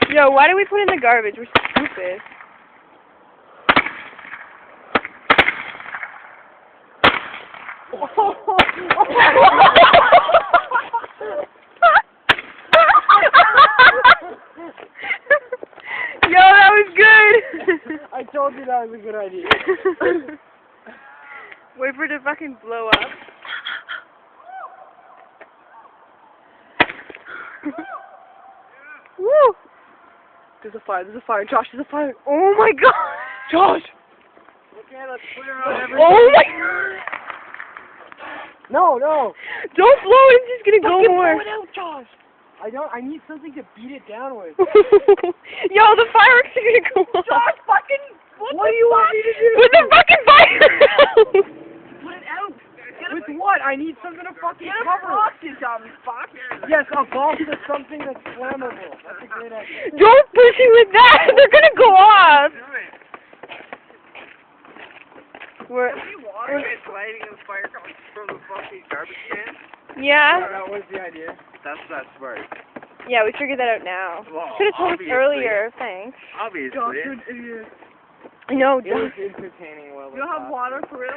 Yo, why do we put it in the garbage? We're stupid. Yo, that was good! I told you that was a good idea. Wait for it to fucking blow up. Woo! There's a fire, Josh, there's a fire. Oh my god! Josh! Okay, let's clear out everything. Oh my god! No, no! Don't blow it, it's just gonna go Fucking more. blow it out, Josh! I need something to beat it down with. Yo, the fireworks are gonna go off. Josh, fucking... What do you want me to do? Put the fucking fire out! Put it out! With what? I need something to fucking cover it. You dumb fuck. Yes, a box with something that's flammable. That's a great idea. Don't push it with that! They're gonna go off! We're... Water is lighting the fire coming from the fucking garbage can. Yeah? That was the idea. That's not smart. Yeah, we figured that out now. Well, Should have told us obviously. earlier, thanks. Obviously. Josh, you're an idiot. I know, It was entertaining while You don't have water for real?